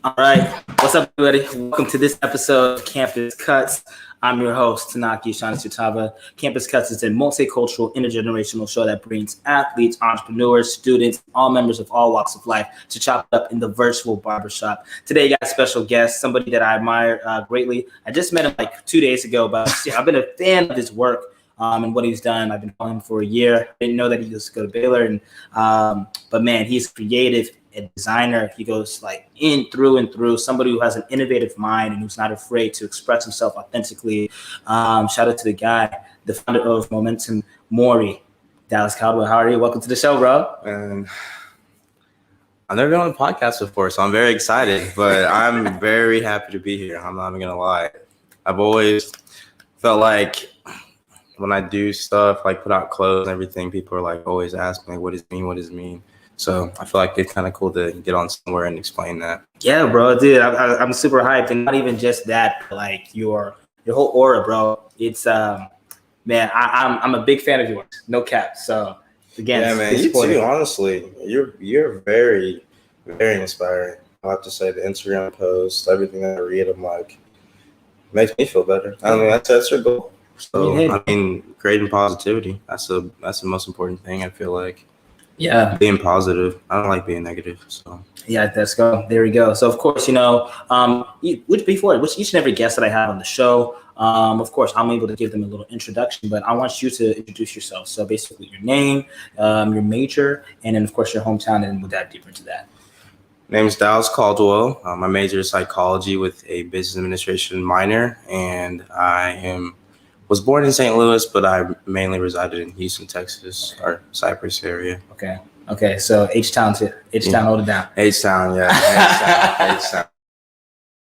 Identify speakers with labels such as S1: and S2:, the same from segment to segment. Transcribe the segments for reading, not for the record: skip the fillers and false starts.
S1: All right, what's up, everybody? Welcome to this episode of Campus Cuts. I'm your host, Tanaka, Tava. Campus Cuts is a multicultural, intergenerational show that brings athletes, entrepreneurs, students, all members of all walks of life to chop it up in the virtual barbershop. Today, I got a special guest, somebody that I admire greatly. I just met him like 2 days ago, but I've been a fan of his work. And what he's done. I've been following him for a year. I didn't know that he used to go to Baylor, but man, he's creative, a designer. He goes like in through and through. Somebody who has an innovative mind and who's not afraid to express himself authentically. Shout out to the guy, the founder of Memento, Mori, Dallas Caldwell. How are you? Welcome to the show, bro.
S2: And I've never been on a podcast before, so I'm very excited. But I'm very happy to be here. I'm not even gonna lie. I've always felt like when I do stuff, like put out clothes and everything, people are like always asking me, what does it mean? What does it mean? So I feel like it's kind of cool to get on somewhere and explain that.
S1: Yeah, bro, dude, I'm super hyped. And not even just that, but like your whole aura, bro. It's, man, I'm a big fan of yours. No cap. So again,
S2: yeah, man, you too, honestly. You're very, very inspiring. I have to say the Instagram posts, everything that I read, I'm like, makes me feel better. I mean, that's your goal. So I mean, creating positivity. That's the most important thing. I feel like.
S1: Yeah,
S2: being positive. I don't like being negative. So
S1: yeah, let's go. There we go. So of course, which each and every guest that I have on the show, of course, I'm able to give them a little introduction. But I want you to introduce yourself. So basically, your name, your major, and then of course your hometown, and we'll dive deeper into that.
S2: Name's Dallas Caldwell. My major is psychology with a business administration minor, and was born in St. Louis, but I mainly resided in Houston, Texas, or Cypress area.
S1: Okay. So H-Town, hold it down.
S2: H-Town, yeah. H-Town.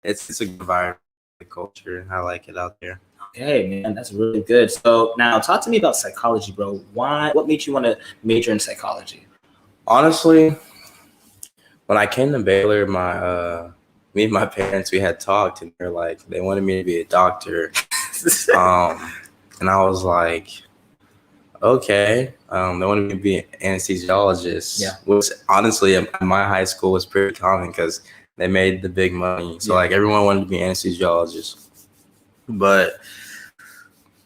S2: It's a good environment, culture, and I like it out there.
S1: Okay, man, that's really good. So now talk to me about psychology, bro. What made you want to major in psychology?
S2: Honestly, when I came to Baylor, me and my parents, we had talked, and they wanted me to be a doctor. And I was like, okay. They wanted me to be an anesthesiologist, which honestly in my high school was pretty common because they made the big money. So like everyone wanted to be an anesthesiologist. But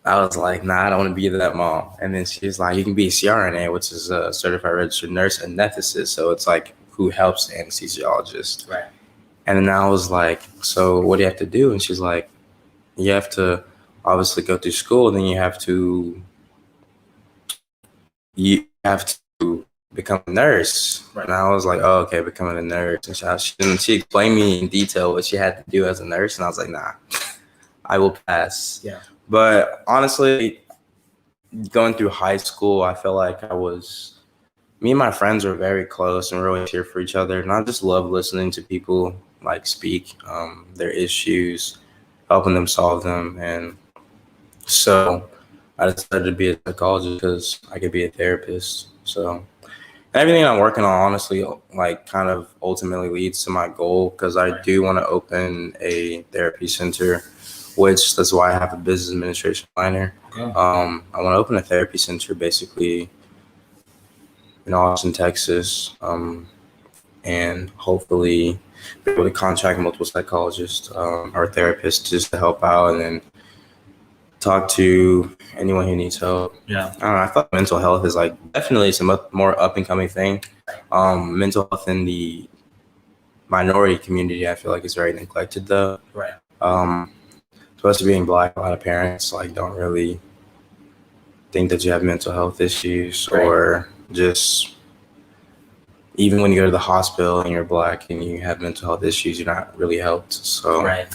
S2: I was like, nah, I don't want to be that mom. And then she was like, you can be a CRNA, which is a certified registered nurse anesthetist. So it's like who helps the anesthesiologist.
S1: Right.
S2: And then I was like, so what do you have to do? And she's like, you have to obviously go through school, and then you have to become a nurse. Right. And I was like, oh, okay, becoming a nurse. And she explained me in detail what she had to do as a nurse, and I was like, nah, I will pass.
S1: Yeah.
S2: But honestly, going through high school, I felt like me and my friends were very close and we're always here for each other. And I just love listening to people like speak their issues, helping them solve them. And so I decided to be a psychologist because I could be a therapist. So everything I'm working on, honestly, like kind of ultimately leads to my goal because I do want to open a therapy center, which that's why I have a business administration minor. Okay. I want to open a therapy center basically in Austin, Texas, and hopefully be able to contract multiple psychologists or therapists just to help out and then talk to anyone who needs help.
S1: Yeah.
S2: I don't know. I thought mental health is like definitely some more up and coming thing. Mental health in the minority community, I feel like is very neglected though.
S1: Right.
S2: Especially being Black, a lot of parents like don't really think that you have mental health issues, right, or just even when you go to the hospital and you're Black and you have mental health issues, you're not really helped. So
S1: right.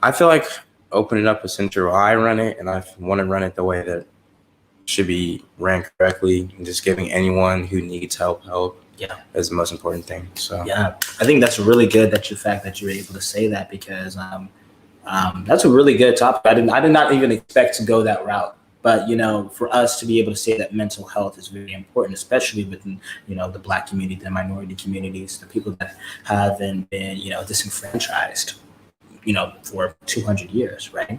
S2: I feel like opening up a center where I run it, and I want to run it the way that should be ran correctly, and just giving anyone who needs help is the most important thing. So
S1: yeah, I think that's really good that the fact that you were able to say that because that's a really good topic. I did not even expect to go that route. But, for us to be able to say that mental health is very important, especially within, the Black community, the minority communities, the people that haven't been, disenfranchised, for 200 years, right?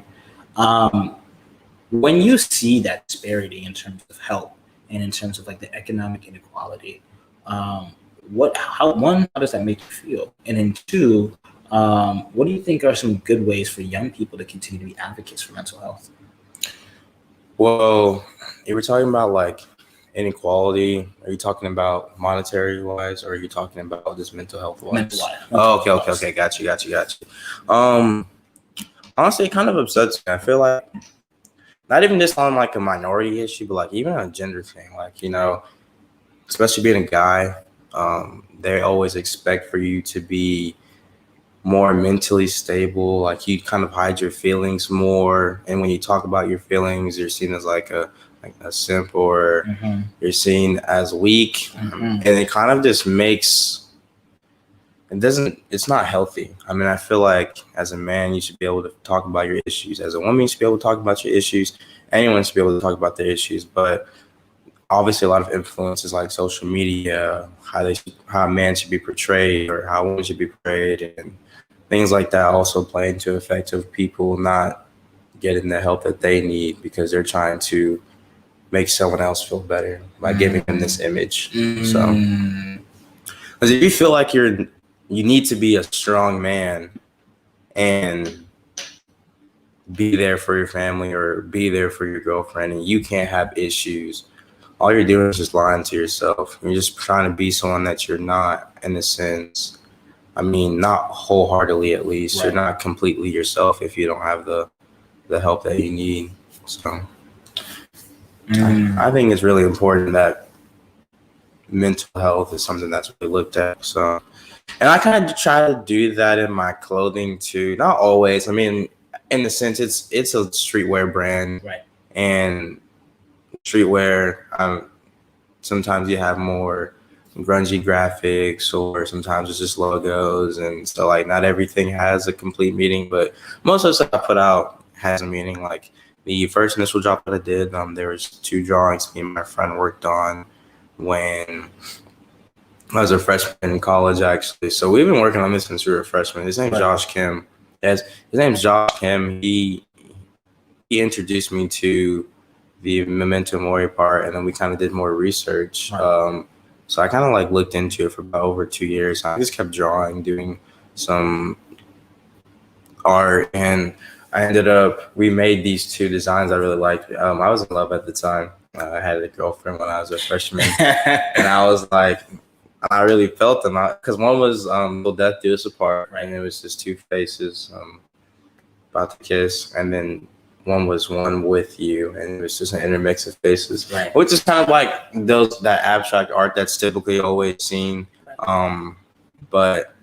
S1: When you see that disparity in terms of health and in terms of like the economic inequality, how does that make you feel? And then two, what do you think are some good ways for young people to continue to be advocates for mental health?
S2: Well, you were talking about like inequality. Are you talking about monetary wise, or are you talking about just mental health wise?
S1: Mental wise.
S2: Oh, okay. Got you. Honestly, it kind of upsets me. I feel like not even just on like a minority issue, but like even on a gender thing. Like, you know, especially being a guy, they always expect for you to be more mentally stable. Like you kind of hide your feelings more, and when you talk about your feelings, you're seen as like a simp, or you're seen as weak, and it kind of just makes it's not healthy. I mean, I feel like as a man, you should be able to talk about your issues. As a woman, you should be able to talk about your issues. Anyone should be able to talk about their issues, but obviously a lot of influences like social media, how a man should be portrayed or how a woman should be portrayed, and things like that also play into effect of people not getting the help that they need because they're trying to make someone else feel better by giving them this image. So, because if you feel like you need to be a strong man and be there for your family or be there for your girlfriend, and you can't have issues, all you're doing is just lying to yourself. You're just trying to be someone that you're not, in a sense. I mean, not wholeheartedly, at least. Right. You're not completely yourself if you don't have the help that you need. So I think it's really important that mental health is something that's really looked at. So, and I kind of try to do that in my clothing too. Not always. I mean, in the sense, it's a streetwear brand,
S1: right?
S2: And streetwear, sometimes you have more grungy graphics, or sometimes it's just logos, and so like not everything has a complete meaning, but most of the stuff I put out has a meaning. Like the first initial drop that I did, there was 2 drawings me and my friend worked on when I was a freshman in college, actually. So we've been working on this since we were freshmen. His name's Josh Kim. His name's Josh Kim. He introduced me to the Memento Mori part, and then we kind of did more research. So I kind of like looked into it for about over 2 years. I just kept drawing, doing some art, and we made these 2 designs I really liked. I was in love at the time. I had a girlfriend when I was a freshman, and I was like, I really felt them because one was "Will Death Do Us Apart," and it was just 2 faces about to kiss, and then one was One With You, and it was just an intermix of faces,
S1: right?
S2: Which is kind of like that abstract art that's typically always seen. But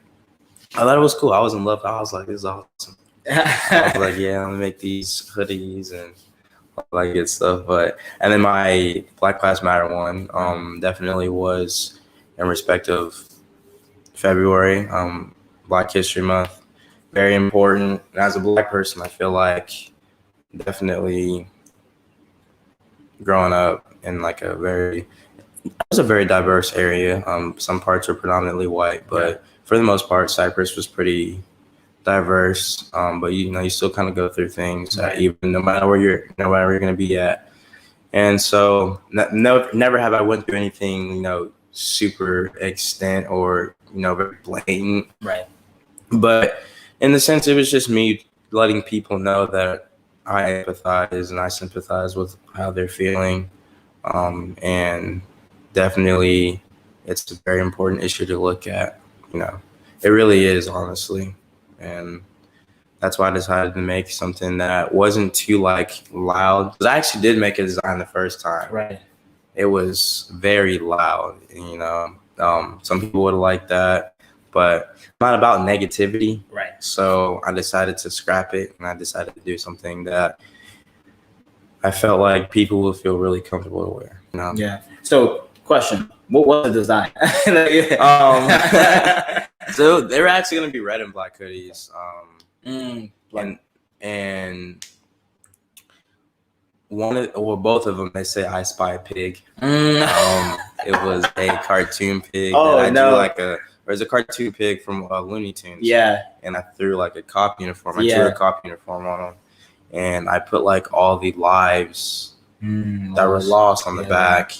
S2: I thought it was cool. I was in love. I was like, this is awesome. I was like, yeah, I'm gonna make these hoodies and all that good stuff. And then my Black Lives Matter one definitely was in respect of February, Black History Month. Very important. And as a Black person, I feel like definitely growing up in like it was a very diverse area. Some parts are predominantly white, but for the most part, Cyprus was pretty diverse. But you still kind of go through things, even no matter where you're going to be at. And so, never have I went through anything, super extent or very blatant.
S1: Right.
S2: But in the sense, it was just me letting people know that I empathize and I sympathize with how they're feeling. And definitely it's a very important issue to look at. It really is, honestly. And that's why I decided to make something that wasn't too like loud. Because I actually did make a design the first time.
S1: Right.
S2: It was very loud. Some people would have liked that, but not about negativity.
S1: Right.
S2: So I decided to scrap it, and I decided to do something that I felt like people would feel really comfortable to wear.
S1: Yeah. So, question: what was the design?
S2: So they were actually going to be red and black hoodies. And both of them, they say "I spy a pig." It was a cartoon pig. There's a cartoon pig from Looney Tunes.
S1: Yeah.
S2: And I threw like a cop uniform. I drew a cop uniform on them, and I put like all the lives that were lost on the back.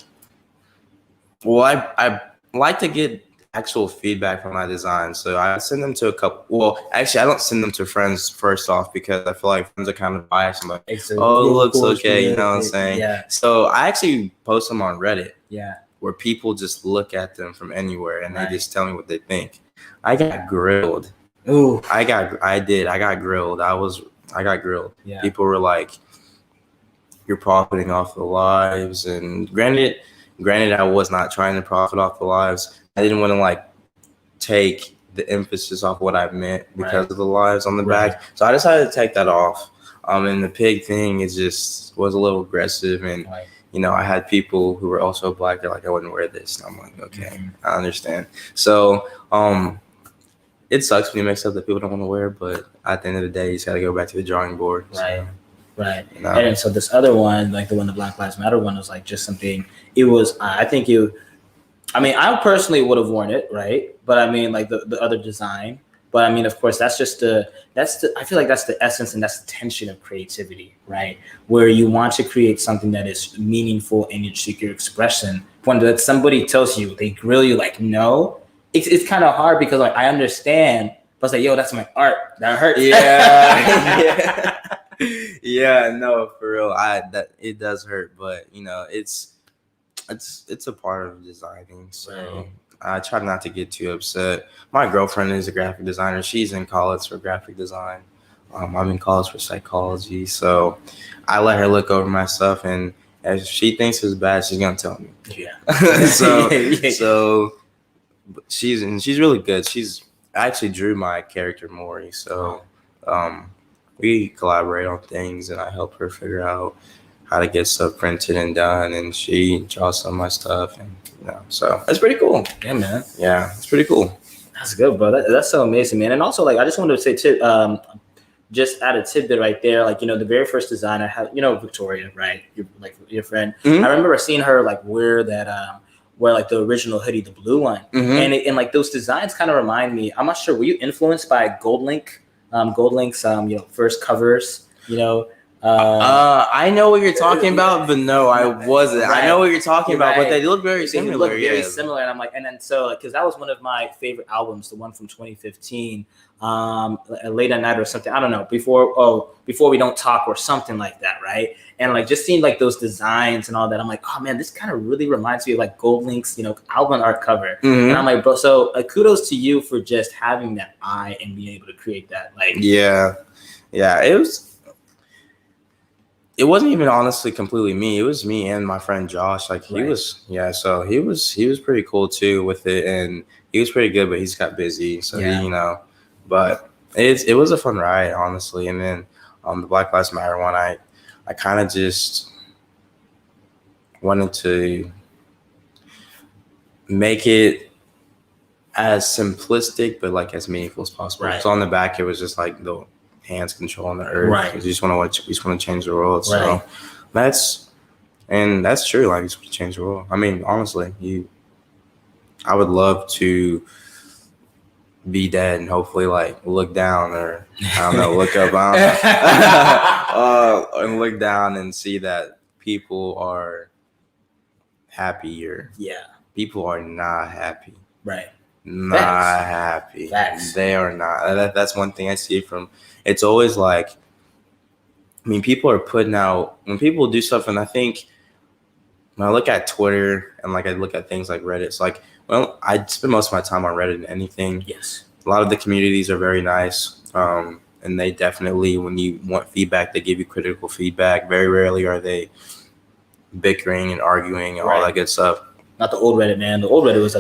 S2: Well, I like to get actual feedback from my designs. So I send them to a couple. Well, actually, I don't send them to friends first off because I feel like friends are kind of biased. I'm like, oh, it looks okay, you know what I'm saying?
S1: Yeah.
S2: So I actually post them on Reddit.
S1: Yeah.
S2: Where people just look at them from anywhere and
S1: Right.
S2: they just tell me what they think. I got grilled.
S1: Ooh.
S2: I got grilled. I got grilled.
S1: Yeah.
S2: People were like, you're profiting off the lives. And granted, I was not trying to profit off the lives. I didn't want to like take the emphasis off what I meant because of the lives on the back. So I decided to take that off. And the pig thing is just was a little aggressive. And, you know, I had people who were also black. They're like, I wouldn't wear this. And I'm like, okay, I understand. So, it sucks when you make stuff that people don't want to wear, but at the end of the day, you just got to go back to the drawing board.
S1: Right. Right.
S2: You know?
S1: And so this other one, like the one, the Black Lives Matter one, was like just something. It was. I mean, I personally would have worn it, right? But I mean, like the other design. But I mean, of course, I feel like that's the essence and that's the tension of creativity, right? Where you want to create something that is meaningful and you seek your expression. When that somebody tells you, they grill you like, no, it's kind of hard because like I understand, but it's like, yo, that's my art. That hurts.
S2: Yeah. Yeah, no, for real. It does hurt, but you know, it's a part of designing. So I try not to get too upset. My girlfriend is a graphic designer. She's in college for graphic design. I'm in college for psychology. So I let her look over my stuff, and if she thinks it's bad, she's gonna tell me.
S1: Yeah.
S2: So she's really good. I actually drew my character Mori. So we collaborate on things, and I help her figure out how to get stuff printed and done, and she draws some of my stuff, and you know, so that's pretty cool.
S1: Yeah, man.
S2: Yeah, it's pretty cool.
S1: That's good, bro. That's so amazing, man. And also, like, I just wanted to say too, just add a tidbit right there. Like, you know, the very first design I had, you know, Victoria, right? Your friend. I remember seeing her like wear that, wear like the original hoodie, the blue one, and like those designs kind of remind me. I'm not sure. Were you influenced by Goldlink's, you know, first covers, you know?
S2: I know what you're talking about, but no, I wasn't.
S1: Right.
S2: I know what you're talking about, but they look very similar.
S1: They look very similar, and I'm like, and then so because that was one of my favorite albums, the one from 2015, Late at Night or something. I don't know, before we don't talk or something like that, right? And like just seeing like those designs and all that, I'm like, oh man, this kind of really reminds me of like Goldlink's, you know, album art cover. And I'm like, bro, so kudos to you for just having that eye and being able to create that. Like,
S2: yeah, it wasn't even honestly completely me. It was me and my friend Josh. Like he was pretty cool too with it, and he was pretty good, but he's got busy. So he, you know, but it was a fun ride, honestly. And then the Black Lives Matter one, I kind of just wanted to make it as simplistic but like as meaningful as possible. So on the back, it was just like the hands controlling the earth. Right. We just want to change the world. So that's true. Like, you just want to change the world. I mean, honestly, I would love to be dead and hopefully like look down or I don't know, look up, and look down and see that people are happier. Yeah. People are not happy. Right. Not happy. Facts. They are not. That's one thing I see from. It's always like, I mean, people are putting out when people do stuff, and I think when I look at Twitter and like I look at things like Reddit, it's like, well, I spend most of my time on Reddit and anything. Yes. A lot of the communities are very nice, and they definitely, when you want feedback, they give you critical feedback. Very rarely are they bickering and arguing and all that good stuff. Not the old Reddit, man. The old Reddit was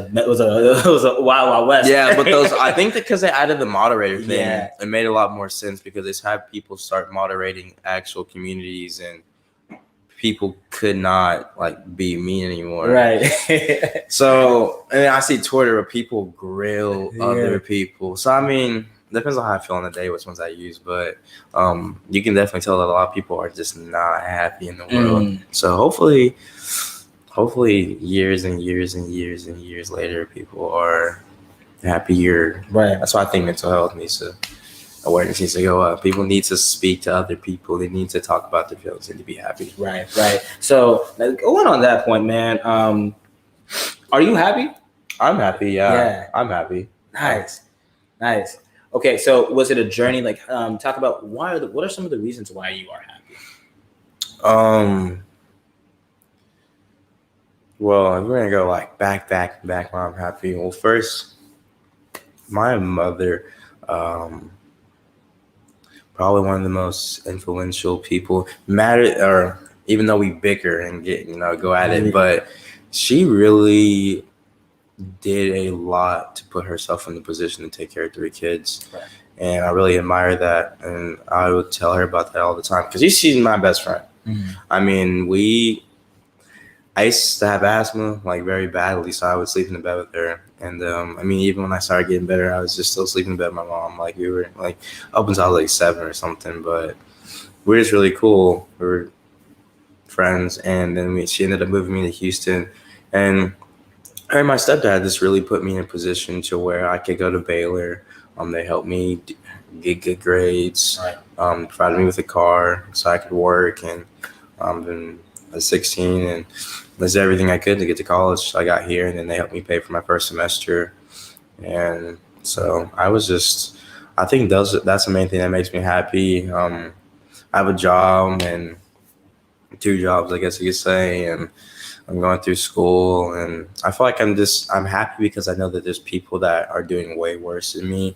S2: a wild west. Yeah, but those, I think that because they added the moderator thing, it made a lot more sense because it's had people start moderating actual communities and people could not like be mean anymore. Right. So, and I see Twitter where people grill other people. So, I mean, depends on how I feel on the day, which ones I use, but you can definitely tell that a lot of people are just not happy in the world. So hopefully years and years and years and years later, people are happier. Right. That's why I think mental health awareness needs to go up. People need to speak to other people. They need to talk about their feelings and to be happy. Right. So going on that point, man, are you happy? I'm happy. Yeah.
S1: Yeah.
S2: I'm happy.
S1: Nice. Okay, so was it a journey? Like, talk about what are some of the reasons why you are happy?
S2: Well, if we're gonna go like back why I'm happy. Well, first, my mother, probably one of the most influential people. Or even though we bicker and go at it, but she really did a lot to put herself in the position to take care of 3 kids.
S1: Right.
S2: And I really admire that. And I would tell her about that all the time because she's my best friend.
S1: Mm-hmm.
S2: I mean, I used to have asthma, like very badly, so I would sleep in the bed with her. And I mean, even when I started getting better, I was just still sleeping in bed with my mom. Like we were like up until I was like 7 or something. But we're just really cool. We were friends, and then she ended up moving me to Houston, and her and my stepdad just really put me in a position to where I could go to Baylor. They helped me get good grades,
S1: Right.
S2: Provided me with a car so I could work, and then I was 16 and did everything I could to get to college. So I got here, and then they helped me pay for my first semester. And so I think that's the main thing that makes me happy. I have a job and 2 jobs, I guess you could say, and I'm going through school, and I feel like I'm happy because I know that there's people that are doing way worse than me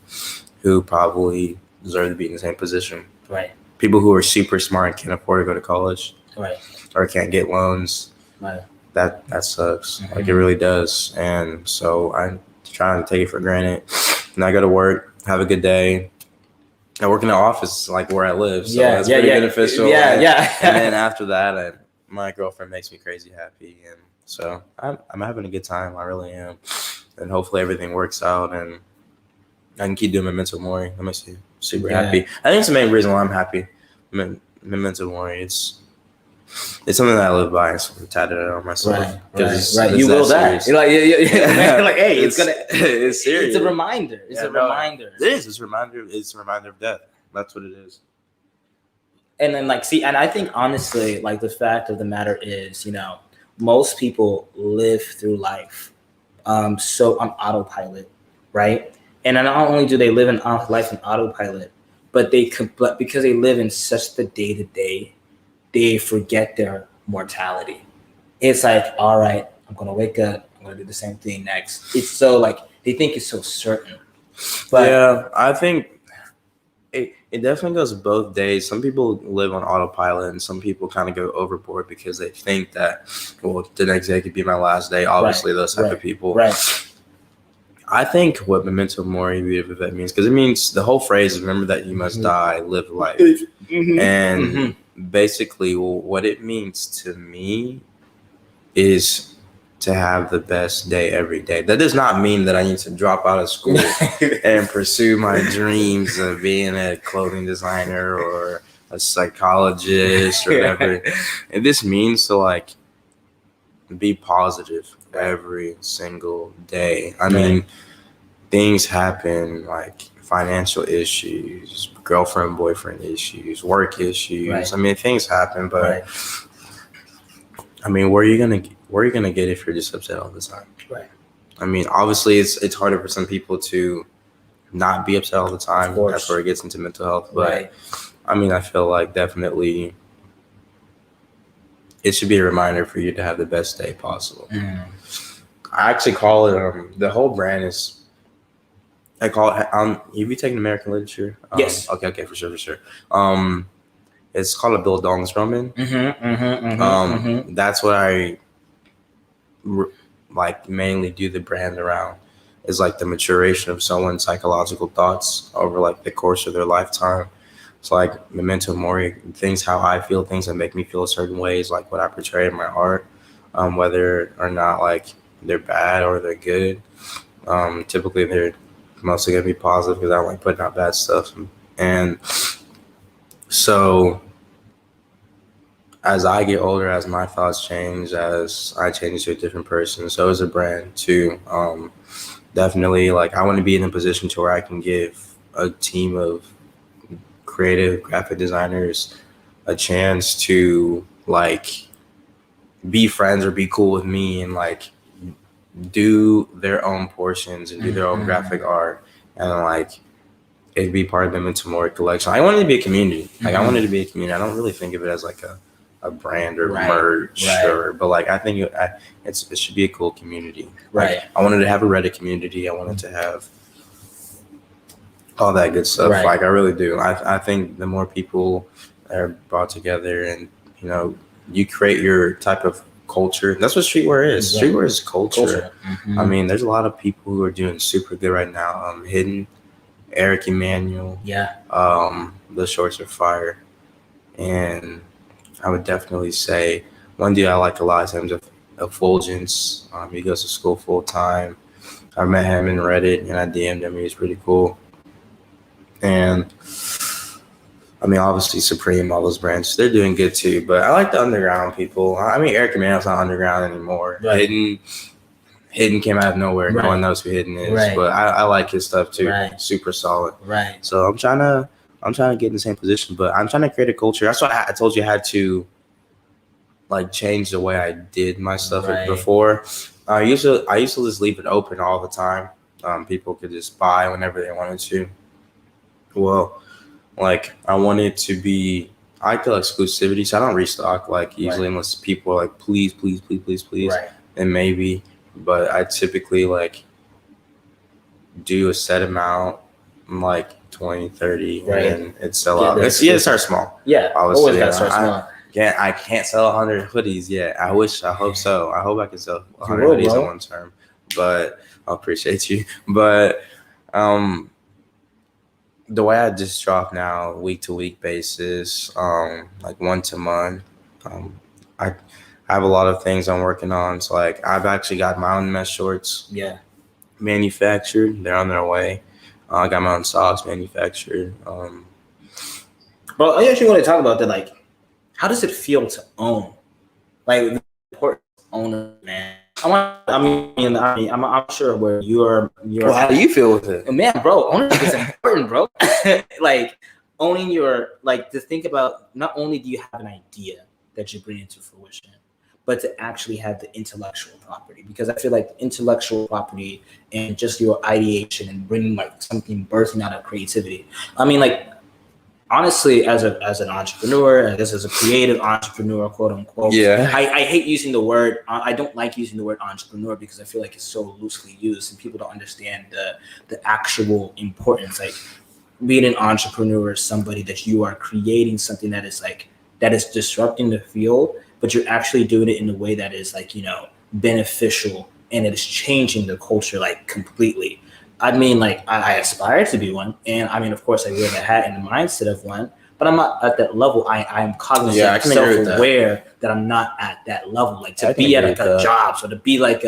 S2: who probably deserve to be in the same position.
S1: Right.
S2: People who are super smart and can't afford to go to college.
S1: Right.
S2: Or can't get loans.
S1: Right.
S2: That sucks.
S1: Mm-hmm.
S2: Like it really does. And so I'm trying to take it for granted. And I go to work, have a good day. I work in the office like where I live, so that's pretty beneficial. And then after that, my girlfriend makes me crazy happy, and so I'm having a good time. I really am, and hopefully everything works out, and I can keep doing Memento Mori. That makes me super happy. I think it's the main reason why I'm happy. Memento Mori. It's something that I live by. So I'm tatted it on myself.
S1: Right. You will die. You're like, like, hey, it's serious. It's a reminder. It's a reminder.
S2: It is. It's a reminder. It's a reminder of death. That's what it is.
S1: And then, and I think honestly, like the fact of the matter is, most people live through life, so on autopilot, right? And not only do they live in life in autopilot, but because they live in such the day-to-day, they forget their mortality. It's like, all right, I'm going to wake up. I'm going to do the same thing next. It's so they think it's so certain. But
S2: yeah, I think it definitely goes both days. Some people live on autopilot and some people kind of go overboard because they think that, well, the next day could be my last day. Obviously, those type of people.
S1: Right.
S2: I think what Memento Mori means, because it means the whole phrase is remember that you must die, live life. Mm-hmm. And basically, what it means to me is to have the best day every day. That does not mean that I need to drop out of school and pursue my dreams of being a clothing designer or a psychologist or whatever. And this means to be positive every single day. I mean, things happen like financial issues, girlfriend, boyfriend issues, work issues. Right. I mean, things happen, but I mean, where are you gonna get if you're just upset all the time? Right. I mean, obviously, it's harder for some people to not be upset all the time. That's where it gets into mental health. But I mean, I feel like definitely it should be a reminder for you to have the best day possible. Mm. I actually call it the whole brand is. I call it. Have you taken American literature?
S1: Yes.
S2: Okay, for sure. It's called a Bildungsroman. That's what I mainly do the brand around. Is the maturation of someone's psychological thoughts over the course of their lifetime. It's like Memento Mori, things how I feel, things that make me feel a certain ways, like what I portray in my art, whether or not they're bad or they're good. Typically they're mostly gonna be positive because I don't like putting out bad stuff. And so as I get older, as my thoughts change, as I change to a different person, so is a brand too. Definitely I want to be in a position to where I can give a team of creative graphic designers a chance to be friends or be cool with me and do their own portions and do their own graphic art, and like it'd be part of the Memento Mori collection. I wanted to be a community. Like I wanted to be a community. I don't really think of it as like a brand or merch, but like I think it should be a cool community. Like, I wanted to have a Reddit community. I wanted to have all that good stuff. Like I really do. I think the more people are brought together, and you know, you create your type of culture. That's what streetwear is. Streetwear is culture. I mean, there's a lot of people who are doing super good right now. Hidden, Eric Emanuel. The shorts are fire, and I would definitely say one dude I like a lot is Effulgence. He goes to school full time. I met him in Reddit and I DM'd him. He was pretty cool. And I mean, obviously Supreme, all those brands, they're doing good too. But I like the underground people. I mean, Eric Emanuel's not underground anymore. Hidden came out of nowhere. No one knows who Hidden is. But I like his stuff too. Super solid. So I'm trying to get in the same position, but I'm trying to create a culture. That's why I told you I had to like change the way I did my stuff before. I used to just leave it open all the time. People could just buy whenever they wanted to. Well, like I want it to be, I like the exclusivity, so I don't restock like easily unless people are like, please, and maybe. But I typically like do a set amount, like 20, 30, and then it sell out. It starts small.
S1: Always gotta start small.
S2: I can't sell 100 hoodies yet. I hope so. I hope I can sell 100 hoodies in one term. But I appreciate you. But the way I just drop now, week to week basis, like month to month, I have a lot of things I'm working on. So like I've actually got my own mesh shorts manufactured. They're on their way. I got my own socks manufactured.
S1: Well, I actually want to talk about that. Like, how does it feel to own? Like, the important owner, man. I'm sure where you're.
S2: Well, how do you feel with it?
S1: Man, bro, ownership is important, bro. Like, owning to think about, not only do you have an idea that you bring into fruition, but to actually have the intellectual property. Because I feel like the intellectual property and just your ideation and bringing like something birthing out of creativity. I mean, like, honestly, as an entrepreneur, I guess as a creative entrepreneur, quote unquote, I hate using the word. I don't like using the word entrepreneur because I feel like it's so loosely used and people don't understand the actual importance. Like, being an entrepreneur is somebody that you are creating something that is disrupting the field, but you're actually doing it in a way that is like, you know, beneficial, and it is changing the culture like completely. I mean, like, I aspire to be one, and I mean, of course, I wear the hat and the mindset of one, but I'm not at that level. I'm cognizant, self-aware that I'm not at that level. Like, to be at like a job, so to be like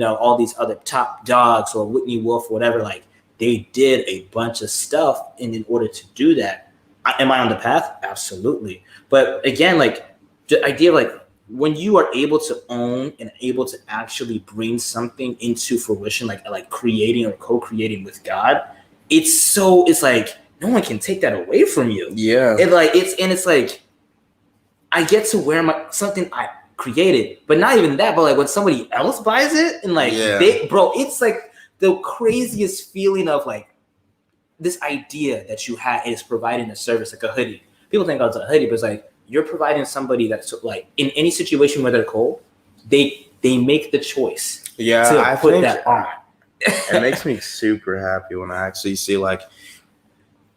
S1: all these other top dogs or Whitney Wolf or whatever, like, they did a bunch of stuff, and in order to do that, am I on the path? Absolutely. But again, like, the idea of like, when you are able to own and able to actually bring something into fruition, like creating or co-creating with God, it's like no one can take that away from you. It's like I get to wear something I created, but not even that, but like when somebody else buys it and like it's like the craziest feeling of like this idea that you had is providing a service, like a hoodie. People think, oh, it's a hoodie, but it's like you're providing somebody that's like in any situation where they're cold, they make the choice to put that on.
S2: It makes me super happy when I actually see like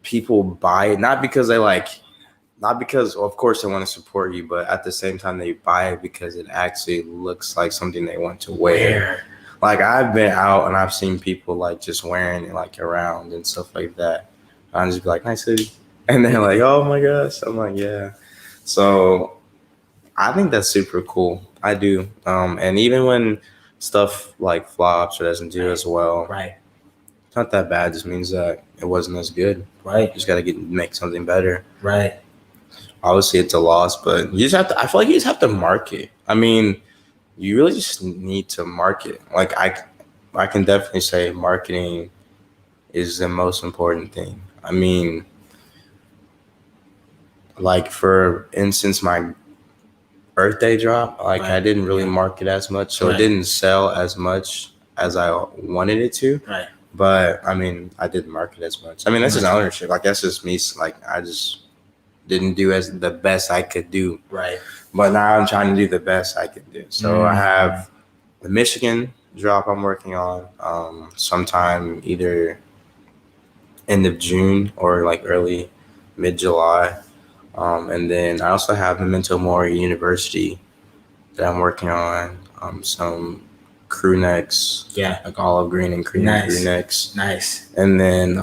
S2: people buy it, not because of course they want to support you, but at the same time they buy it because it actually looks like something they want to wear. Like, I've been out and I've seen people like just wearing it like around and stuff like that. I just be like, nice hoodie. And they're like, oh my gosh. I'm like, yeah. So I think that's super cool. I do. And even when stuff like flops or doesn't do as well, it's not that bad. It just means that it wasn't as good. You just got to make something better. Obviously, it's a loss, but I feel like you just have to market. I mean, you really just need to market. Like, I can definitely say marketing is the most important thing. I mean, like, for instance, my Earth Day drop. Like,
S1: Right.
S2: I didn't really
S1: Yeah.
S2: market as much, so
S1: Right.
S2: it didn't sell as much as I wanted it to.
S1: Right.
S2: But I mean, I didn't market as much. I mean, that's just ownership. Like, that's just me. Like, I just didn't do as the best I could do.
S1: Right.
S2: But now I'm trying to do the best I could do. So I have the Michigan drop I'm working on sometime either end of June or like early mid-July. And then I also have Memento Mori University that I'm working on. Some crew necks, like olive green and cream crew necks.
S1: Nice.
S2: And then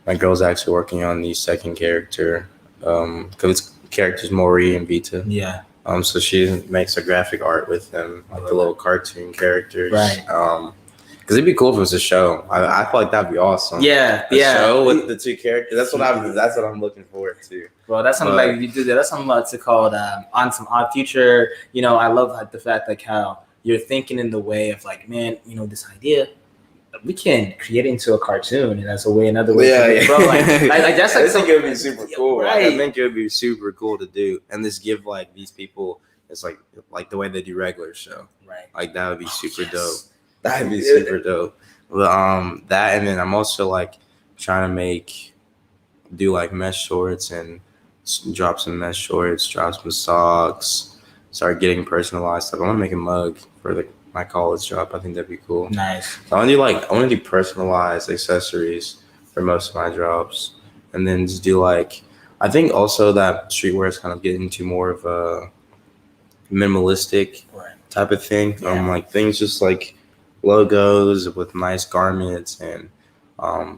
S2: my girl's actually working on the second character because it's characters Mori and Vita.
S1: Yeah.
S2: So she makes a graphic art with them, like the little cartoon characters.
S1: Right.
S2: Because it'd be cool if it was a show. I feel like that'd be awesome.
S1: Yeah.
S2: A show with the two characters. That's what I'm looking forward to.
S1: Well, that's something like if you do that. That's something that's called on future. You know, I love like the fact like how you're thinking in the way of like, man, you know, this idea we can create it into a cartoon, and that's another way.
S2: Yeah.
S1: Bro, like that's like
S2: I think it would be super cool.
S1: Right.
S2: I think it would be super cool to do, and just give like these people. It's like the way they do regular show.
S1: Right.
S2: Like that would be super dope. That'd be super dope. But that, and then I'm also like trying to do like mesh shorts and drop some mesh shorts, drop some socks, start getting personalized stuff. I want to make a mug for my college drop. I think that'd be cool.
S1: Nice.
S2: So I want to do personalized accessories for most of my drops, and then just do like, I think also that streetwear is kind of getting into more of a minimalistic type of thing.
S1: Yeah.
S2: Like things just like logos with nice garments and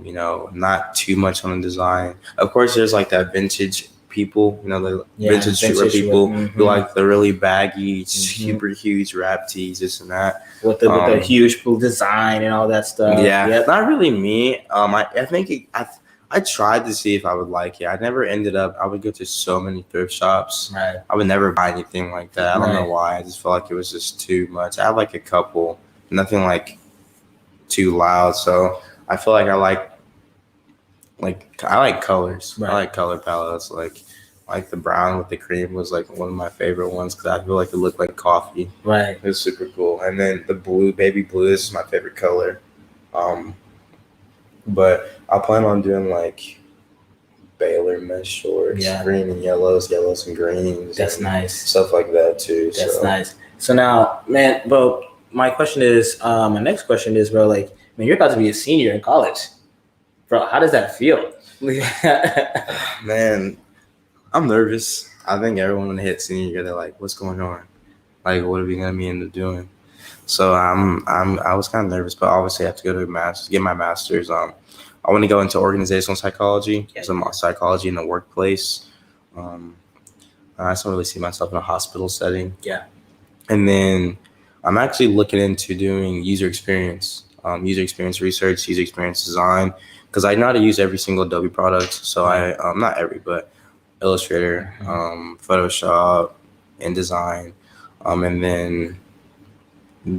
S2: you know, not too much on the design. Of course, there's like that vintage people, you know, the vintage streetwear people who like the really baggy, super huge rap tees, this and that.
S1: With the huge design and all that stuff.
S2: Yeah, not really me. I think I tried to see if I would like it. I never ended up. I would go to so many thrift shops.
S1: Right.
S2: I would never buy anything like that. I don't know why. I just felt like it was just too much. I have like a couple, nothing like too loud. So I feel like I like colors.
S1: Right.
S2: I like color palettes. Like the brown with the cream was like one of my favorite ones because I feel like it looked like coffee.
S1: Right.
S2: It was super cool. And then the blue, baby blue, is my favorite color. But I plan on doing like Baylor mesh shorts, green and yellows and greens.
S1: That's nice.
S2: Stuff like that too.
S1: That's nice. So now, man, bro, my next question is, bro, like, man, you're about to be a senior in college. Bro, how does that feel?
S2: Man, I'm nervous. I think everyone when they hit senior year, they're like, what's going on? Like, what are we gonna be into doing? So I was kind of nervous, but obviously I have to go to get my master's. I want to go into organizational psychology, some psychology in the workplace. I just don't really see myself in a hospital setting.
S1: Yeah.
S2: And then I'm actually looking into doing user experience research, user experience design, because I know how to use every single Adobe product. So not every, but Illustrator, Photoshop, InDesign, and then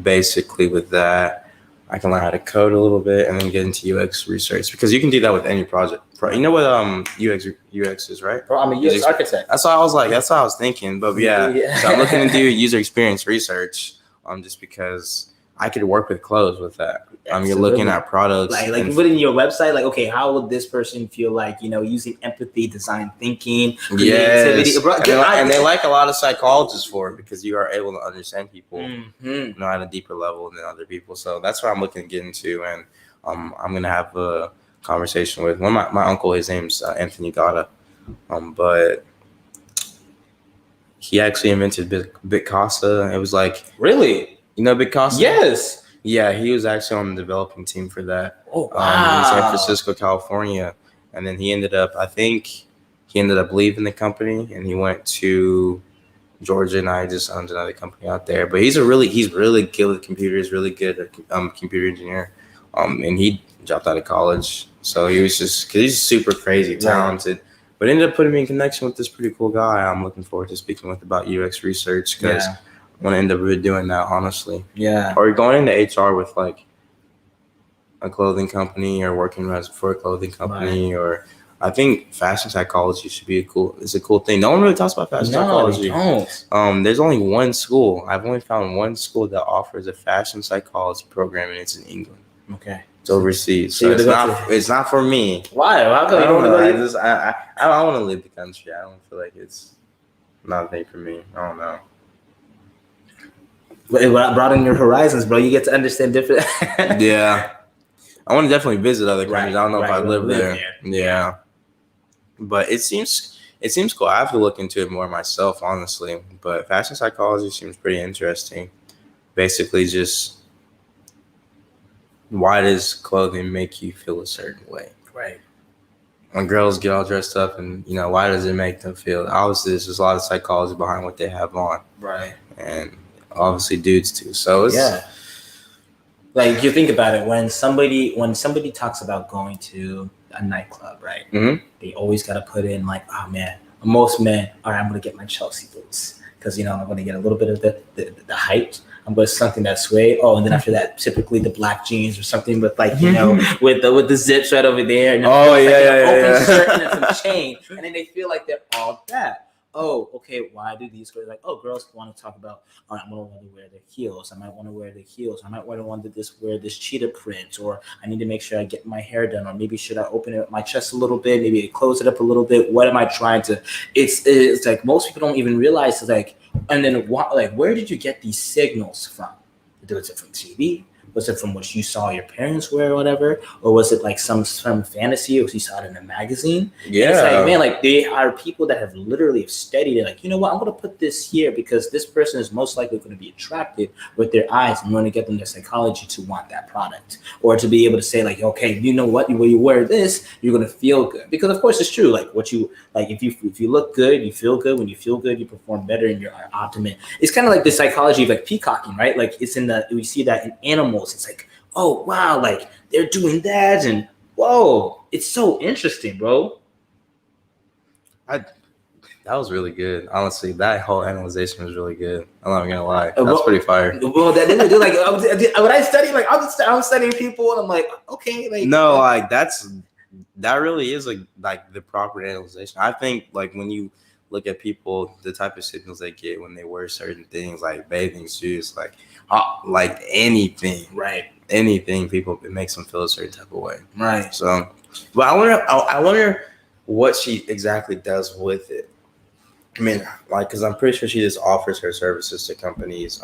S2: basically with that, I can learn how to code a little bit and then get into UX research because you can do that with any project. You know what UX is, right?
S1: Bro, I'm a UX architect.
S2: That's what I was like. That's what I was thinking. But yeah. So I'm looking to do user experience research just because I could work with clothes with that. You're looking at products.
S1: Like put in your website, like, okay, how would this person feel like, you know, using empathy, design thinking, creativity.
S2: Yes. And they like a lot of psychologists for it because you are able to understand people, you know, at a deeper level than other people. So that's what I'm looking to get into. And I'm going to have a conversation with one of my uncle. His name's Anthony Gata. But he actually invented Bitcasa. It was like,
S1: really?
S2: You know Bitcasa?
S1: Yes.
S2: Yeah, he was actually on the developing team for that.
S1: Oh, wow.
S2: In San Francisco, California. And then he ended up leaving the company and he went to Georgia, and I just owned another company out there. But he's really good with computers, really good computer engineer. And he dropped out of college. So he was just, because he's super crazy, talented. But ended up putting me in connection with this pretty cool guy I'm looking forward to speaking with about UX research because I want to end up really doing that, honestly.
S1: Yeah.
S2: Or going into HR with like a clothing company or working for a clothing company or I think fashion psychology should be it's a cool thing. No one really talks about fashion psychology.
S1: No, they don't.
S2: There's only one school. I've only found one school that offers a fashion psychology program, and it's in England.
S1: Okay.
S2: It's overseas.
S1: So
S2: it's not for me.
S1: Why? How come you don't want to go?
S2: I don't want to leave the country. I don't feel like it's not a thing for me. I don't know.
S1: But it broaden your horizons, bro. You get to understand different.
S2: Yeah. I want to definitely visit other countries.
S1: Right,
S2: I don't know if I live there.
S1: there.
S2: Yeah. But it seems cool. I have to look into it more myself, honestly. But fashion psychology seems pretty interesting. Basically, just why does clothing make you feel a certain way?
S1: Right.
S2: When girls get all dressed up, and why does it make them feel? Obviously, there's just a lot of psychology behind what they have on.
S1: Right.
S2: And obviously, dudes too. So it's
S1: like you think about it, when somebody talks about going to a nightclub, right?
S2: Mm-hmm.
S1: They always got to put in like, oh man, most men, all right, I'm gonna get my Chelsea boots because I'm gonna get a little bit of the height. I'm going to something that sway. Oh, and then after that, typically the black jeans or something with like with the zips right over there. And open shirt and then some chain, and then they feel like they're all that. Oh, okay. Why do these girls girls want to talk about? Oh, I'm gonna want to wear the heels. I might want to wear the heels. I might want to wear this cheetah print, or I need to make sure I get my hair done, or maybe should I open my chest a little bit? Maybe close it up a little bit. What am I trying to? It's like most people don't even realize. It's like, and then where did you get these signals from? Was it from TV? Was it from what you saw your parents wear or whatever? Or was it like some fantasy, or you saw it in a magazine?
S2: Yeah.
S1: And it's like, man, like they are people that have literally studied it. Like, you know what? I'm going to put this here because this person is most likely going to be attracted with their eyes. I'm going to get them their psychology to want that product, or to be able to say like, okay, you know what? When you wear this, you're going to feel good. Because of course it's true. Like if you look good, you feel good. When you feel good, you perform better and you're optimist. It's kind of like the psychology of like peacocking, right? Like we see that in animals. It's like, oh wow, like they're doing that, and whoa, it's so interesting, bro.
S2: That was really good. Honestly, that whole analyzation was really good. I'm not gonna lie, that's pretty fire.
S1: Well, that didn't like when I study, like I'm studying people, and I'm like, okay, like
S2: no, like that really is like the proper analysis. I think like when you look at people, the type of signals they get when they wear certain things, like bathing suits, like anything,
S1: right?
S2: Anything, it makes them feel a certain type of way,
S1: right?
S2: So, but I wonder what she exactly does with it. I mean, like, because I'm pretty sure she just offers her services to companies,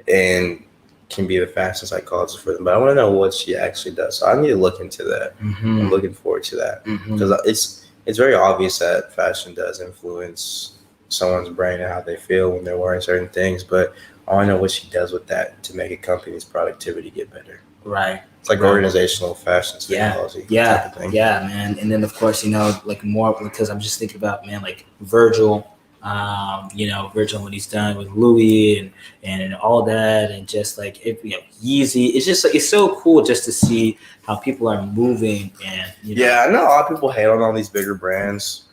S2: and can be the fashion psychologist for them. But I want to know what she actually does. So I need to look into that.
S1: Mm-hmm.
S2: I'm looking forward to that because it's very obvious that fashion does influence someone's brain and how they feel when they're wearing certain things. But I want to know what she does with that to make a company's productivity get better.
S1: Right.
S2: It's like organizational fashion psychology.
S1: Yeah,
S2: type of thing.
S1: Yeah, man. And then of course, like more because I'm just thinking about, man, like Virgil. Virgil when he's done with Louis and all that, and just like Yeezy. It's just like it's so cool just to see how people are moving. And
S2: yeah, I know a lot of people hate on all these bigger brands,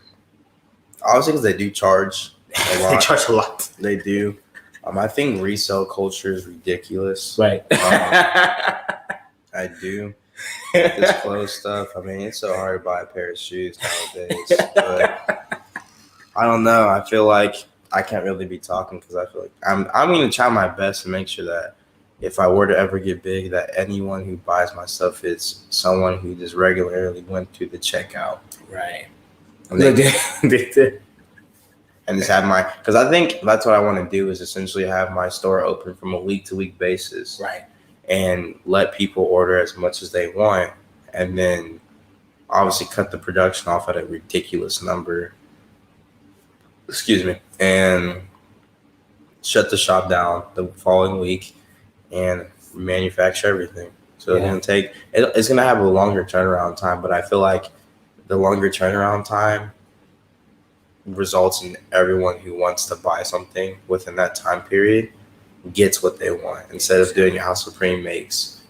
S2: obviously because they do charge a lot.
S1: They charge a lot.
S2: They do. I think resale culture is ridiculous.
S1: Right.
S2: I do. This clothes stuff. I mean, it's so hard to buy a pair of shoes nowadays. But I don't know. I feel like I can't really be talking because I feel like I'm going to try my best to make sure that if I were to ever get big, that anyone who buys my stuff is someone who just regularly went through the checkout.
S1: Right.
S2: And they did. And just have because I think that's what I want to do is essentially have my store open from a week-to-week basis.
S1: Right. And
S2: let people order as much as they want, and then obviously cut the production off at a ridiculous number. Excuse me, and shut the shop down the following week and manufacture everything. So it's going to have a longer turnaround time, but I feel like the longer turnaround time results in everyone who wants to buy something within that time period gets what they want. Instead of doing House Supreme makes,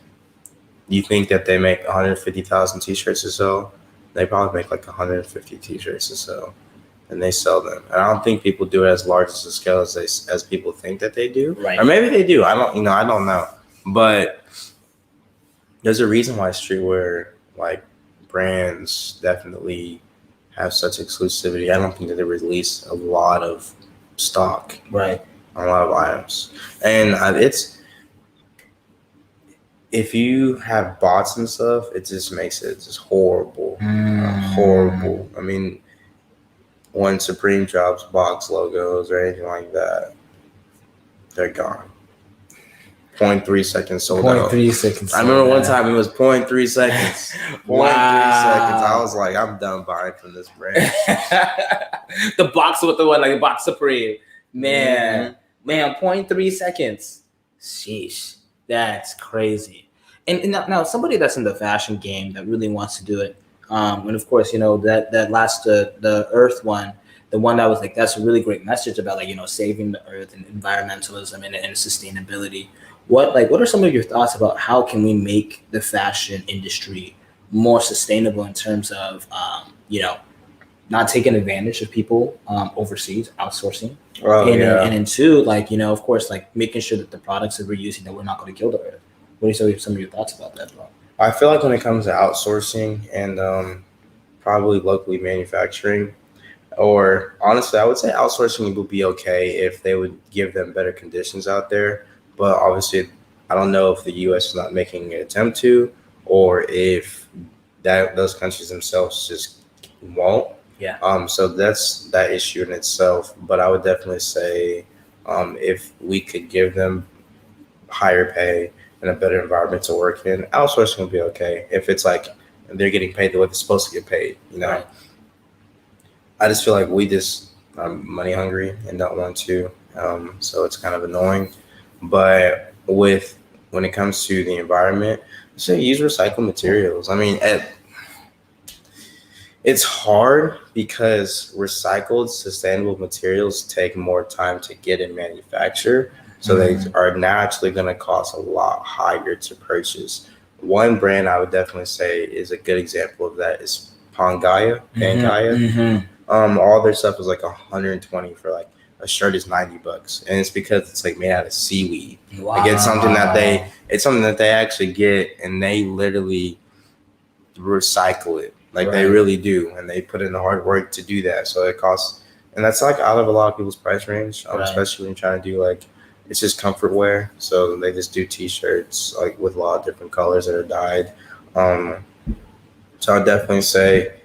S2: you think that they make 150,000 t-shirts or so, they probably make like 150 t-shirts or so. And they sell them. And I don't think people do it as large as a scale as people think that they do.
S1: Right.
S2: Or maybe they do. I don't know. But there's a reason why streetwear brands definitely have such exclusivity. I don't think that they release a lot of stock,
S1: Right.
S2: a lot of items, and it's if you have bots and stuff, it just makes it just horrible, horrible. I mean, when Supreme drops box logos or anything like that, they're gone. 0.3 seconds sold out.
S1: 0.3 seconds.
S2: I remember one time it was 0.3 seconds. 0.3 seconds. I was like, I'm done buying from this brand.
S1: The box with the one, like the box Supreme. Man, 0.3 seconds. Sheesh. That's crazy. And now somebody that's in the fashion game that really wants to do it. And of course, that last the Earth one, the one that was like, that's a really great message about like, saving the Earth and environmentalism and sustainability. What are some of your thoughts about how can we make the fashion industry more sustainable in terms of not taking advantage of people overseas, outsourcing, and then two, like of course, like making sure that the products that we're using, that we're not going to kill the Earth. What are some of your thoughts about that, bro?
S2: I feel like when it comes to outsourcing and probably locally manufacturing, or honestly, I would say outsourcing would be okay if they would give them better conditions out there. But obviously, I don't know if the U.S. is not making an attempt to, or if those countries themselves just won't.
S1: Yeah.
S2: So that's that issue in itself. But I would definitely say if we could give them higher pay and a better environment to work in, outsourcing would be okay. If it's like they're getting paid the way they're supposed to get paid,
S1: Right.
S2: I just feel like we just are money hungry and don't want to. So it's kind of annoying. But when it comes to the environment, I say use recycled materials. I mean, it's hard because recycled, sustainable materials take more time to get and manufacture. So they are naturally going to cost a lot higher to purchase. One brand I would definitely say is a good example of that is Pangaya. All their stuff is like $120 for like a shirt is $90, and it's because it's like made out of seaweed.
S1: Wow.
S2: Like it's something that they actually get, and they literally recycle it. Like they really do, and they put in the hard work to do that. So it costs, and that's like out of a lot of people's price range, especially when you're trying to do like it's just comfort wear. So they just do T-shirts like with a lot of different colors that are dyed. So I'd definitely say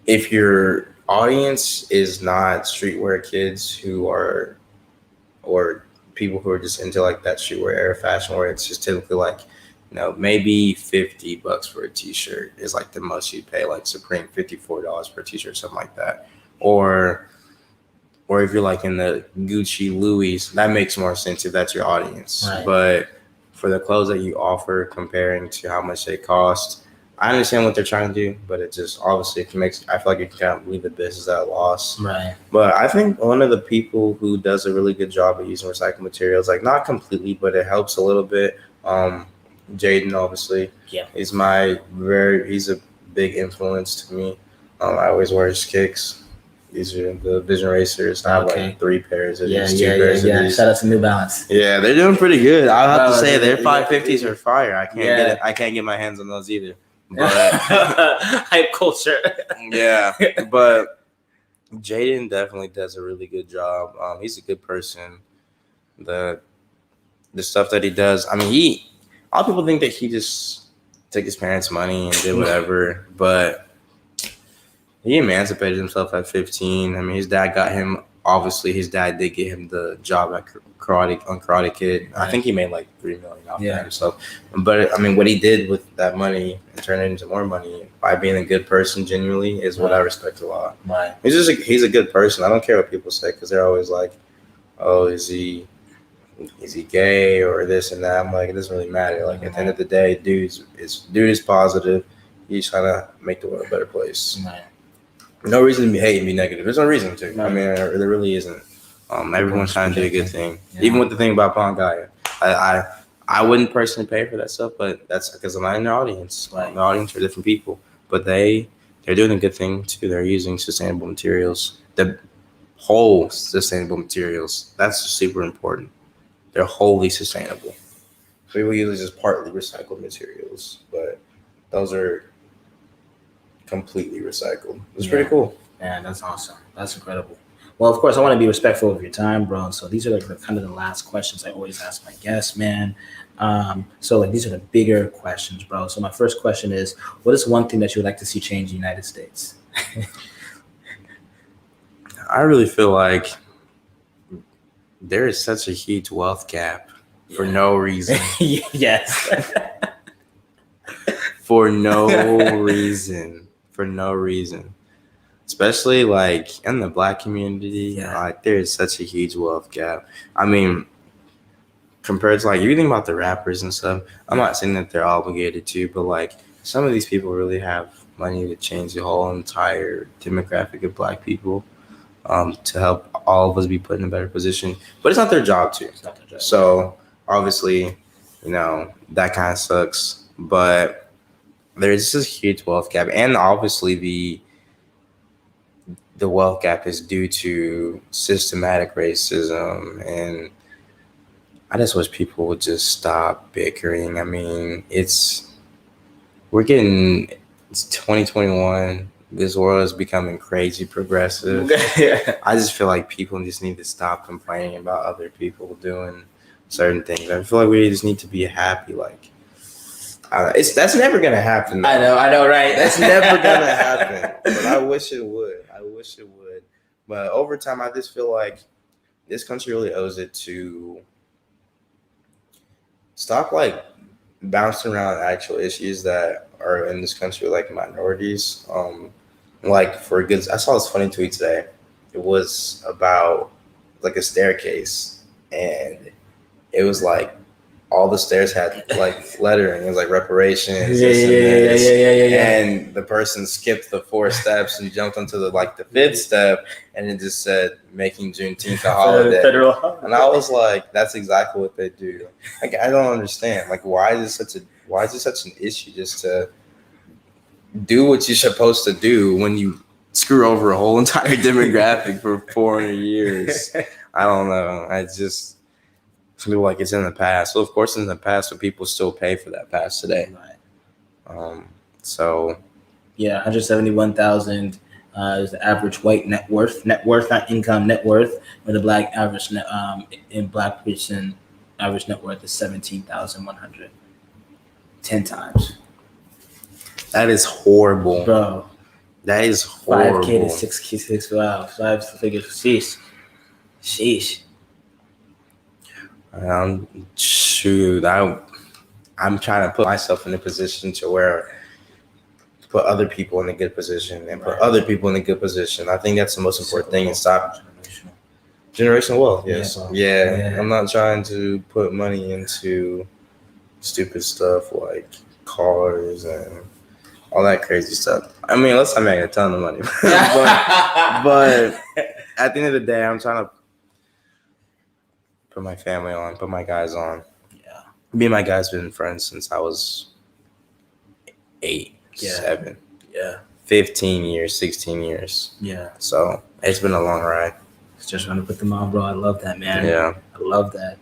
S2: if your audience is not streetwear kids or people who are just into like that streetwear era fashion where it's just typically like, maybe $50 for a t-shirt is like the most you'd pay, like Supreme $54 per t-shirt, something like that. Or if you're like in the Gucci Louis, that makes more sense if that's your audience.
S1: Right.
S2: But for the clothes that you offer comparing to how much they cost, I understand what they're trying to do, but it just obviously I feel like it can kind of leave the business at a loss.
S1: Right.
S2: But I think one of the people who does a really good job of using recycled materials, like not completely, but it helps a little bit. Jaden, obviously, he's he's a big influence to me. I always wear his kicks. These are the Vision Racers. I have like 3 pairs of these, 2 pairs of these.
S1: Shout out to New Balance.
S2: Yeah, they're doing pretty good. I'll have to say their 550s are fire. I can't get my hands on those either. But
S1: hype culture.
S2: Yeah, but Jaden definitely does a really good job. He's a good person. The stuff that he does, I mean, a lot of people think that he just took his parents' money and did whatever, but he emancipated himself at 15. I mean, his dad did get him the job at Karate Kid. Right. I think he made like $3 million off that himself. But I mean, what he did with that money and turn it into more money by being a good person genuinely is what I respect a lot.
S1: Right.
S2: He's a good person. I don't care what people say because they're always like, "Oh, is he gay or this and that?" I'm like, it doesn't really matter. Like at the end of the day, dude is positive. He's trying to make the world a better place.
S1: Right.
S2: No reason to be hating, be negative. There's no reason to. Right. I mean, there really isn't. Everyone's trying to do a good thing. Yeah. Even with the thing about Pangaya, I wouldn't personally pay for that stuff, but that's because I'm not in their audience.
S1: Right.
S2: My audience are different people, but they're doing a good thing too. They're using sustainable materials. The whole sustainable materials. That's super important. They're wholly sustainable. People usually just partly recycled materials, but those are completely recycled. It's pretty cool.
S1: Man, that's awesome. That's incredible. Well, of course, I want to be respectful of your time, bro. So these are like kind of the last questions I always ask my guests, man. So like these are the bigger questions, bro. So my first question is, what is one thing that you would like to see change in the United States?
S2: I really feel like there is such a huge wealth gap for no reason.
S1: Yes.
S2: For no reason. For no reason. Especially like in the Black community, like there is such a huge wealth gap. I mean, compared to like, if you think about the rappers and stuff, I'm not saying that they're obligated to, but like some of these people really have money to change the whole entire demographic of Black people, to help all of us be put in a better position. But it's not their job to.
S1: It's not their job.
S2: So obviously, that kind of sucks. But there's this huge wealth gap, and obviously the wealth gap is due to systematic racism, and I just wish people would just stop bickering. I mean, it's 2021. This world is becoming crazy progressive. I just feel like people just need to stop complaining about other people doing certain things. I feel like we just need to be happy. Like, that's never gonna happen.
S1: Though. I know, right?
S2: That's never gonna happen. But I wish it would. But over time, I just feel like this country really owes it to stop like bouncing around actual issues that are in this country, like minorities. Like for a good, I saw this funny tweet today. It was about like a staircase, and it was like all the stairs had like lettering. It was like reparations.
S1: Yeah.
S2: And the person skipped the 4 steps and jumped onto the 5th step, and it just said making Juneteenth a holiday.
S1: Federal holiday.
S2: And I was like, that's exactly what they do. Like, I don't understand. Like, why is it such an issue just to do what you're supposed to do when you screw over a whole entire demographic for 400 years? I don't know. I just feel like it's in the past. So of course it's in the past, but people still pay for that past today.
S1: Right.
S2: So
S1: yeah, 171,000 is the average white net worth, not income, net worth. Where the Black average in Black person average net worth is 17,100. 10 times.
S2: That is horrible,
S1: bro.
S2: That is horrible.
S1: 5K to 6K. Wow, 5 figures. Sheesh.
S2: Shoot, I'm trying to put myself in a position to where put other people in a good position and put other people in a good position. I think that's the most important thing, and stop generational wealth. Yes. Yeah. I'm not trying to put money into stupid stuff like cars and all that crazy stuff. I mean, unless I make a ton of money. but at the end of the day, I'm trying to put my family on, put my guys on.
S1: Yeah.
S2: Me and my guys been friends since I was 8, 7.
S1: Yeah.
S2: 15 years, 16 years.
S1: Yeah.
S2: So it's been a long ride.
S1: Just trying to put them on, bro. I love that, man.
S2: Yeah.
S1: I love that.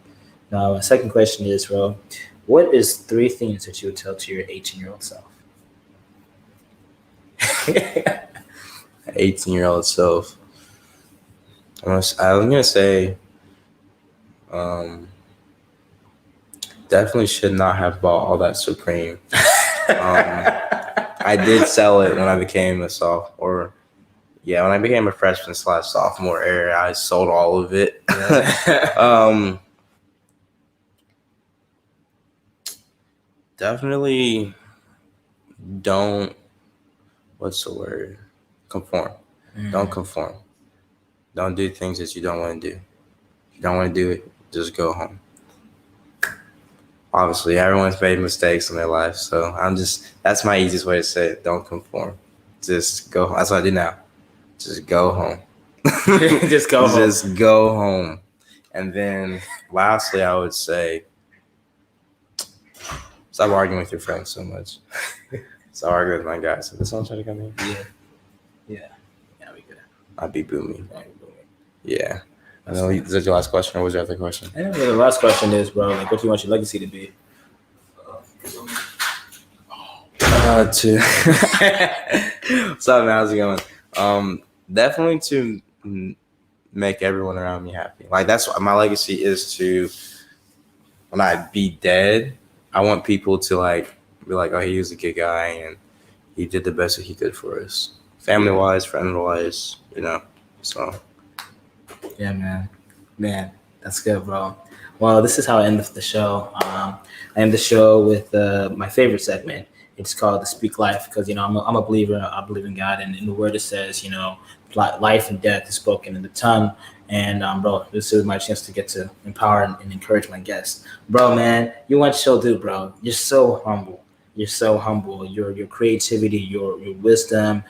S1: Now, my second question is, bro, what is 3 things that you would tell to your 18-year-old self?
S2: 18-year-old self. I'm gonna say, definitely should not have bought all that Supreme. I did sell it when I became a sophomore. Yeah, when I became a freshman / sophomore era, I sold all of it. Yeah. Definitely don't. What's the word? Conform. Don't conform. Don't do things that you don't want to do. If you don't want to do it, just go home. Obviously, everyone's made mistakes in their life, so that's my easiest way to say it. Don't conform. Just go home. That's what I do now. Just go home.
S1: Just go home.
S2: Just go home. And then lastly, I would say, stop arguing with your friends so much. Stop arguing with my guys. Did someone try to come in?
S1: Yeah, we good.
S2: I'd be booming. Yeah. I know. Is that your last question, or was your other question?
S1: I know the last question is, bro, like, what do you want your legacy to be?
S2: To what's up, man? How's it going? Definitely to make everyone around me happy. Like that's what my legacy is. To when I be dead, I want people to like be like, oh, he was a good guy and he did the best that he could for us, family wise, friend wise, you know. So
S1: Yeah, man, that's good, bro. Well, this is how I end the show. I end the show with my favorite segment. It's called the Speak Life because I'm a believer. I believe in God, and in the Word it says life and death is spoken in the tongue. And bro, this is my chance to get to empower and encourage my guests, bro. Man, you want show, dude, bro. You're so humble. You're so humble. Your creativity, your wisdom,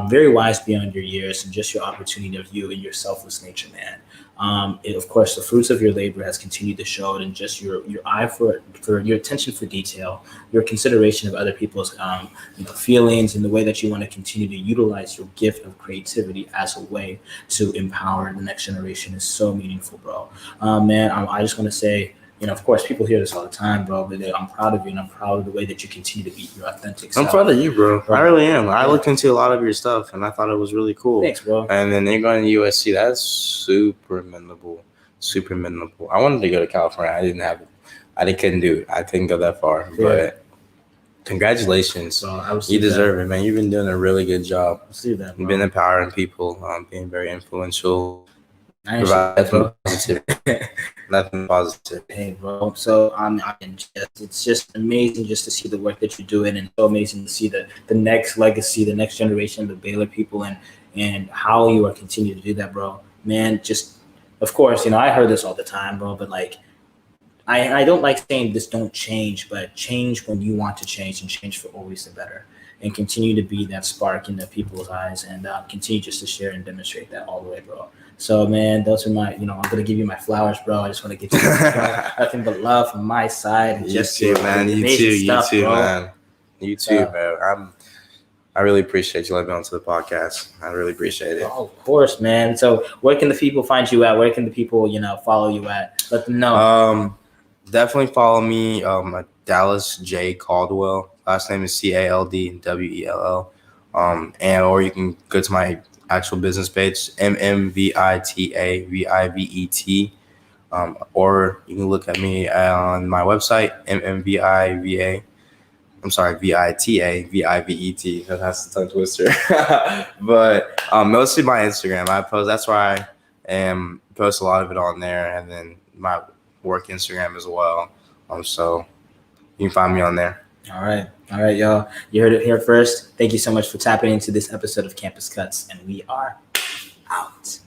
S1: very wise beyond your years, and just your opportunity of you and your selfless nature, man. Of course, the fruits of your labor has continued to show it, and just your eye for your attention for detail, your consideration of other people's feelings, and the way that you want to continue to utilize your gift of creativity as a way to empower the next generation is so meaningful, bro. Man, I just want to say. Of course, people hear this all the time, bro. But I'm proud of you, and I'm proud of the way that you continue to be your authentic self.
S2: I'm proud of you, bro. I really am. I
S1: Yeah.
S2: looked into a lot of your stuff, and I thought it was really cool.
S1: Thanks, bro.
S2: And then you're going to USC. That's super memorable. Super memorable. I wanted to go to California. I couldn't do it. I couldn't go that far.
S1: Yeah.
S2: But congratulations. You deserve it, man. You've been doing a really good job.
S1: I'll see that, bro.
S2: You've been empowering people, being very influential.
S1: Nothing
S2: positive.
S1: Hey, bro. So it's just amazing just to see the work that you're doing, and so amazing to see the next legacy, the next generation of the Baylor people, and how you are continuing to do that, bro. Man, just of course, I heard this all the time, bro. But like, I don't like saying this. Don't change, but change when you want to change, and change for always the better. And continue to be that spark in the people's eyes, and continue just to share and demonstrate that all the way, bro. So, man, those are my, I'm going to give you my flowers, bro. I just want to get you nothing but love from my side. And
S2: you too, man. You too, man. You too, man. I really appreciate you letting me onto the podcast. I really appreciate it.
S1: Oh, of course, man. So where can the people find you at? Where can the people, follow you at? Let them know.
S2: Definitely follow me at Dallas J. Caldwell. Last name is CALDWELL. Or you can go to my actual business page, MMVITAVIVET. Or you can look at me on my website, VITAVIVET. That's the tongue twister. But mostly my Instagram. I post. That's where I post a lot of it on there, and then my work Instagram as well. So you can find me on there.
S1: All right, y'all. You heard it here first. Thank you so much for tapping into this episode of Campus Cuts, and we are out.